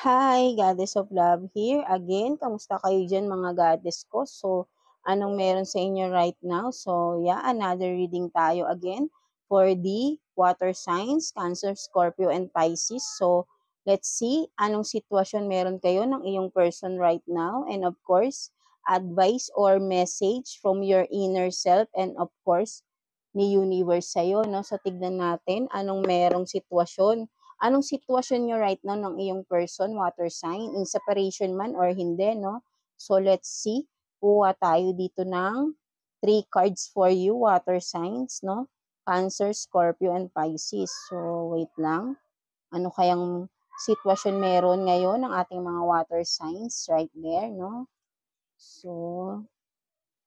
Hi, Goddess of Love here again. Kamusta kayo dyan mga goddess ko? So, anong meron sa inyo right now? So, yeah, another reading tayo again for the water signs, Cancer, Scorpio, and Pisces. So, let's see anong sitwasyon meron kayo ng iyong person right now. And of course, advice or message from your inner self and of course, ni universe sa'yo, no? So, tignan natin anong merong sitwasyon. Anong sitwasyon nyo right now ng iyong person, water sign, in separation man or hindi, no? So, let's see. Kuha tayo dito ng 3 cards for you, water signs, no? Cancer, Scorpio, and Pisces. So, wait lang. Ano kayang sitwasyon meron ngayon ng ating mga water signs right there, no? So,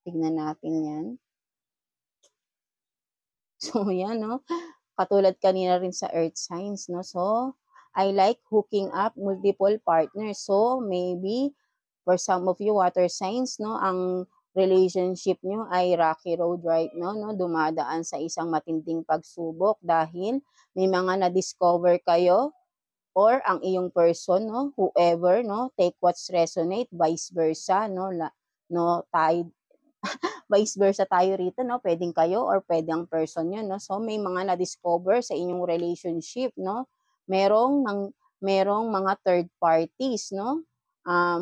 tignan natin yan. So, yan, no? Katulad kanina rin sa earth signs, no? So, I like hooking up multiple partners. So, maybe for some of you water signs, no, ang relationship nyo ay rocky road right now, no? Dumadaan sa isang matinding pagsubok dahil may mga na-discover kayo or ang iyong person, no, whoever, no, take what's resonate, vice versa, no, tayo vice versa tayo rito, no? Pwedeng kayo or pwedeng person yun, no? So, may mga na-discover sa inyong relationship, no? Merong mga third parties, no?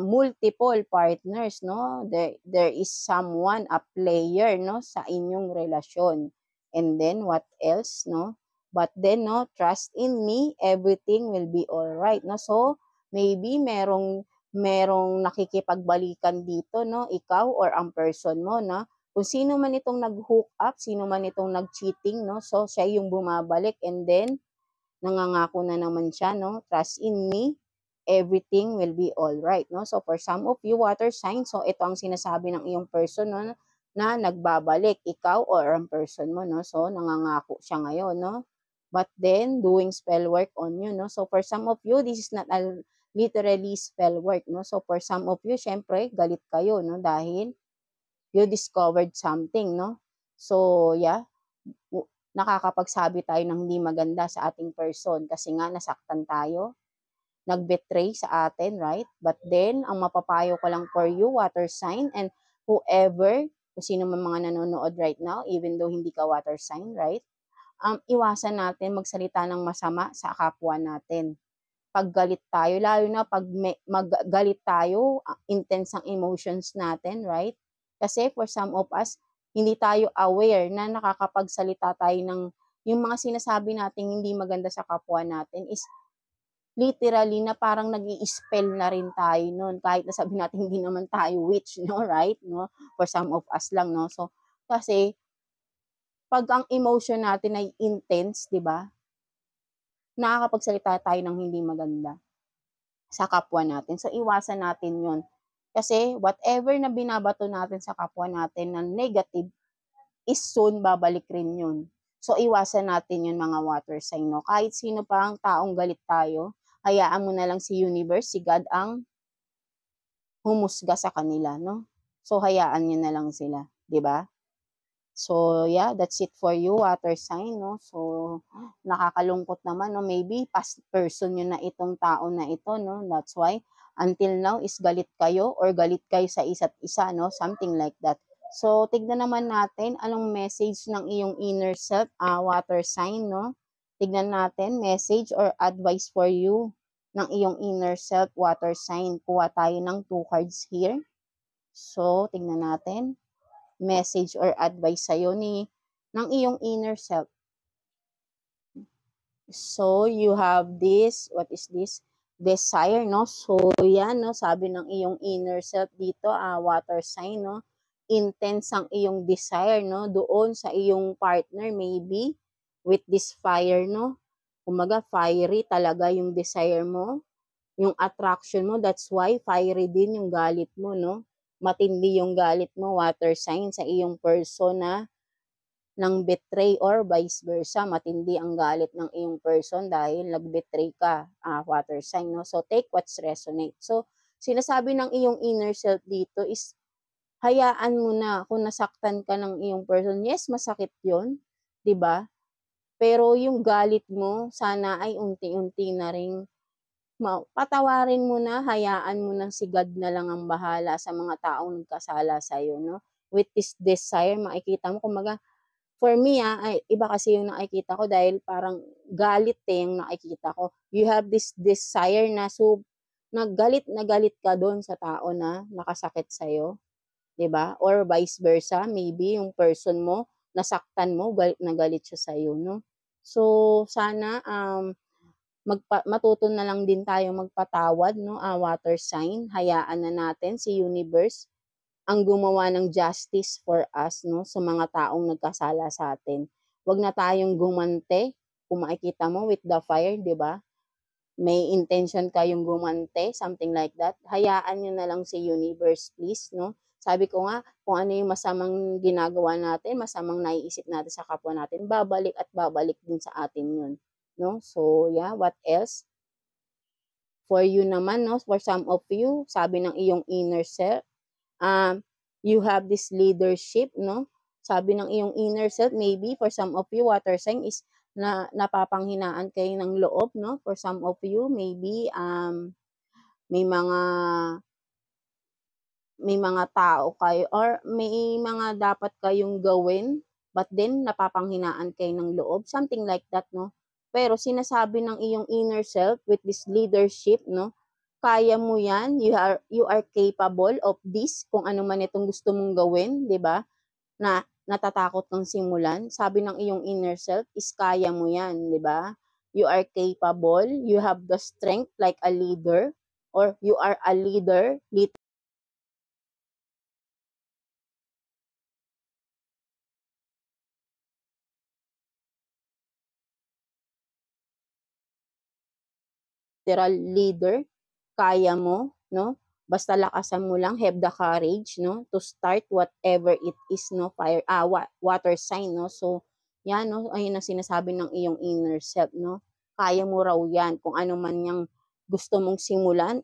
Multiple partners, no? There is someone, a player, no? Sa inyong relasyon. And then, what else, no? But then, no, trust in me, everything will be alright, no? So, maybe merong nakikipagbalikan dito, no? Ikaw or ang person mo, no? Kung sino man itong nag-hook up, sino man itong nag-cheating, no? So, siya yung bumabalik and then, nangangako na naman siya, no? Trust in me, everything will be alright, no? So, for some of you, water signs, so ito ang sinasabi ng iyong person, no? Na nagbabalik, ikaw or ang person mo, no? So, nangangako siya ngayon, no? But then, doing spell work on you, no? So, for some of you, this is not a literally spell work, no? So, for some of you, syempre, galit kayo, no? Dahil, you discovered something, no? So, yeah, nakakapagsabi tayo ng hindi maganda sa ating person kasi nga nasaktan tayo, nag-betray sa atin, right? But then, ang mapapayo ko lang for you, water sign, and whoever, kung sino man mga nanonood right now, even though hindi ka water sign, right? Iwasan natin magsalita ng masama sa kapwa natin. Pag galit tayo, lalo na pag maggalit tayo, intense ang emotions natin, right? Kasi for some of us, hindi tayo aware na nakakapagsalita tayo ng yung mga sinasabi natin hindi maganda sa kapwa natin is literally na parang nag-i-spell na rin tayo nun. Kahit na sabi natin hindi naman tayo witch, no? Right? No? For some of us lang, no? So, kasi pag ang emotion natin ay intense, di ba? Nakakapagsalita tayo ng hindi maganda sa kapwa natin. So, iwasan natin yun. Kasi, whatever na binabato natin sa kapwa natin na negative, is soon babalik rin yun. So, iwasan natin yun mga water sign, no? Kahit sino pa ang taong galit tayo, hayaan mo na lang si universe, si God ang humusga sa kanila, no? So, hayaan nyo na lang sila, di ba? So, yeah, that's it for you, water sign, no? So, nakakalungkot naman, no? Maybe past person yun na itong tao na ito, no? That's why, until now, is galit kayo or galit kayo sa isa't isa, no? Something like that. So, tignan naman natin anong message ng iyong inner self, water sign, no? Tignan natin, message or advice for you ng iyong inner self, water sign. Kuha tayo ng 2 cards here. So, tignan natin message or advice sa'yo ng iyong inner self. So, you have this, what is this? Desire, no? So, yan, no? Sabi ng iyong inner self dito, water sign, no? Intense ang iyong desire, no? Doon sa iyong partner, maybe, with this fire, no? Kumaga, fiery talaga yung desire mo, yung attraction mo, that's why fiery din yung galit mo, no? Matindi yung galit mo, water sign, sa iyong person na nang betray or vice versa, matindi ang galit ng iyong person dahil nag-betray ka, water sign, no? So, take what's resonate. So, sinasabi ng iyong inner self dito is, hayaan mo na kung nasaktan ka ng iyong person. Yes, masakit yun, diba? Pero yung galit mo, sana ay unti-unti na ring patawarin mo na, hayaan mo na si God na lang ang bahala sa mga taong nagkasala sa'yo, 'no? With this desire, makikita mo kumbaga, for me, ay iba kasi yung nakikita ko dahil parang galit, yung nakikita ko. You have this desire na na galit ka dun sa tao na nakasakit sa'yo, 'di ba? Or vice versa, maybe yung person mo, nasaktan mo, galit na galit siya sa'yo, no? So, sana, matuto na lang din tayo magpatawad, 'no, water sign. Hayaan na natin si universe ang gumawa ng justice for us, 'no, sa mga taong nagkasala sa atin. 'Wag na tayong gumante. Kung makikita mo with the fire, 'di ba? May intention kayong gumante, something like that. Hayaan niyo na lang si universe, please, 'no? Sabi ko nga, kung ano yung masamang ginagawa natin, masamang naiisip natin sa kapwa natin, babalik at babalik din sa atin yun, 'no? So, yeah, what else? For you naman, 'no, for some of you, sabi ng iyong inner self, you have this leadership, 'no? Sabi ng iyong inner self, maybe for some of you, water sign is na napapanghinaan kayo ng loob, 'no? For some of you, maybe may mga may mga tao kayo or may mga dapat kayong gawin, but then napapanghinaan kayo ng loob, something like that, 'no? Pero sinasabi ng iyong inner self with this leadership, 'no, kaya mo 'yan, you are capable of this, kung ano man itong gusto mong gawin, 'di ba? Na natatakot kang simulan, sabi ng iyong inner self is kaya mo 'yan, 'di ba? You are capable, you have the strength like a leader, or you are a leader, literal leader, kaya mo, 'no? Basta lakasan mo lang, have the courage, 'no, to start whatever it is, 'no, water sign, 'no. So, 'yan, 'no, ayun ang sinasabi ng iyong inner self, 'no. Kaya mo raw 'yan, kung ano man yang gusto mong simulan,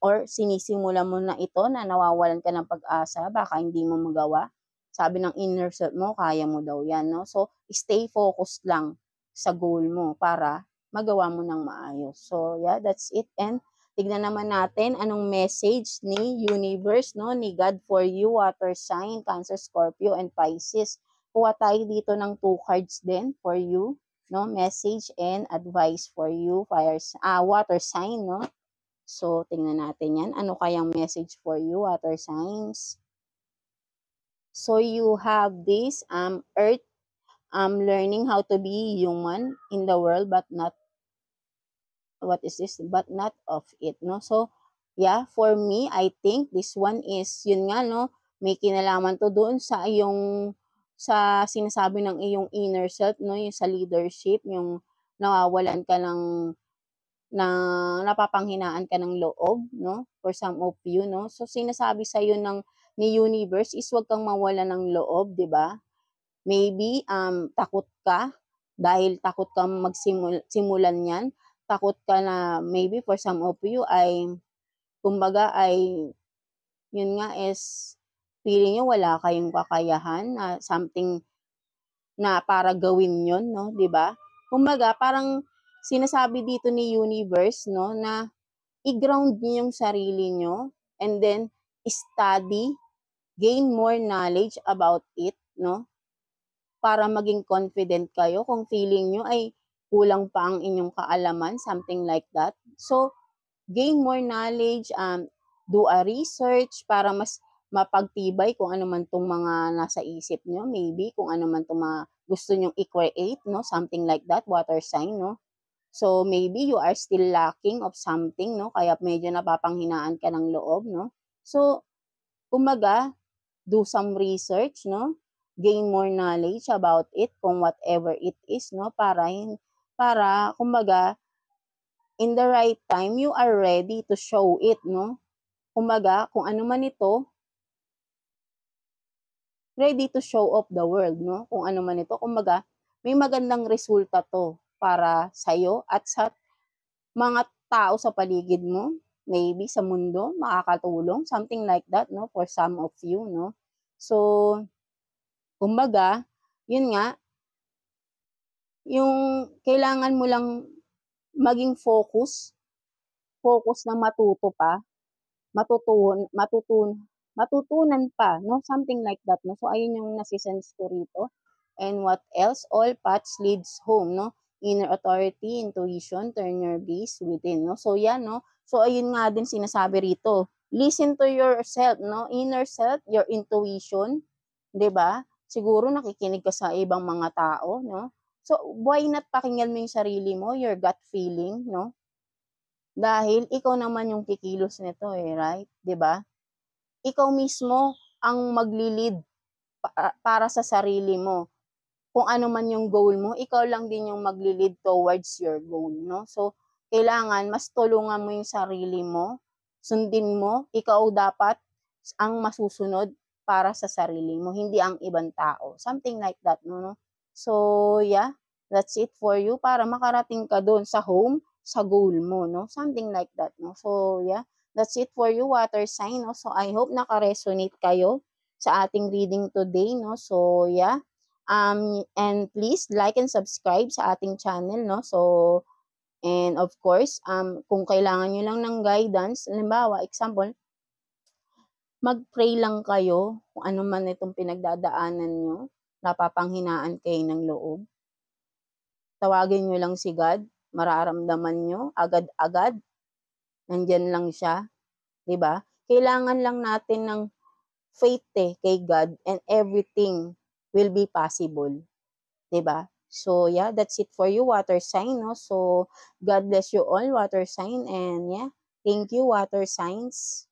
or sinisimulan mo na ito na nawawalan ka ng pag-asa, baka hindi mo magawa. Sabi ng inner self mo, kaya mo daw 'yan, 'no. So, stay focused lang sa goal mo para magawa mo ng maayos. So, yeah, that's it. And tignan naman natin anong message ni universe, 'no, ni God for you, water sign, Cancer, Scorpio, and Pisces. Kuha tayo dito ng 2 cards din for you, 'no, message and advice for you, water sign, 'no. So, tingnan natin 'yan. Ano kayang message for you, water signs? So, you have this earth, learning how to be human in the world, but not what is this, but not of it, no? So, yeah, for me, I think this one is, yun nga, no, may kinalaman to doon sa iyong, sa sinasabi ng iyong inner self, no, yung sa leadership, yung nawawalan ka na napapanghinaan ka ng loob, no, for some of you, no. So, sinasabi sa iyo ni universe is wag kang mawala ng loob, 'di ba? Maybe, takot ka, dahil takot kang simulan 'yan, takot ka na maybe for some of you ay kumbaga ay, yun nga is, feeling niyo wala kayong kakayahan na something na para gawin yun, 'no, 'di ba? Kumbaga parang sinasabi dito ni universe, 'no, na i-ground niyo yung sarili niyo and then study, gain more knowledge about it, 'no? Para maging confident kayo kung feeling nyo ay kulang pa ang inyong kaalaman, something like that. So, gain more knowledge, do a research para mas mapagtibay kung ano man tong mga nasa isip nyo, maybe kung ano man tong mga gusto nyong i-create, no? Something like that, water sign, no? So, maybe you are still lacking of something, no? Kaya medyo napapanghinaan ka ng loob, no? So, kumbaga, do some research, no? Gain more knowledge about it kung whatever it is, no? Para kumbaga, in the right time, you are ready to show it, no? Kumbaga, kung ano man ito, ready to show off the world, no? Kung ano man ito, kumbaga, may magandang resulta to para sa'yo at sa mga tao sa paligid mo, maybe sa mundo, makakatulong, something like that, no? For some of you, no? So, kumbaga, yun nga, yung kailangan mo lang maging focus focus na matuto pa, matutunan pa, no? Something like that, no? So, ayun yung nasisense ko rito. And what else? All paths leads home, no? Inner authority, intuition, turn your gaze within, no? So, yan, no? So, ayun nga din sinasabi rito. Listen to yourself, no? Inner self, your intuition, 'di ba? Siguro nakikinig ka sa ibang mga tao, no? So, why not pakinggan mo yung sarili mo, your gut feeling, no? Dahil ikaw naman yung kikilos nito eh, right? 'Di ba? Ikaw mismo ang magli-lead para sa sarili mo. Kung ano man yung goal mo, ikaw lang din yung magli-lead towards your goal, no? So, kailangan mas tulungan mo yung sarili mo, sundin mo, ikaw dapat ang masusunod para sa sarili mo, hindi ang ibang tao. Something like that, no? So, yeah, that's it for you para makarating ka doon sa home, sa goal mo, no? Something like that, no? So, yeah, that's it for you, water sign, no? So, I hope naka-resonate kayo sa ating reading today, no? So, yeah. And please like and subscribe sa ating channel, no? So, and of course, kung kailangan nyo lang ng guidance, halimbawa, example, mag-pray lang kayo kung ano man itong pinagdadaanan nyo, napapanghinaan kayo ng loob. Tawagin nyo lang si God, mararamdaman nyo, agad-agad, nandyan lang siya, di ba? Kailangan lang natin ng faith kay God and everything will be possible. 'Di ba? So, yeah, that's it for you, water sign, no? So, God bless you all, water sign, and yeah, thank you, water signs.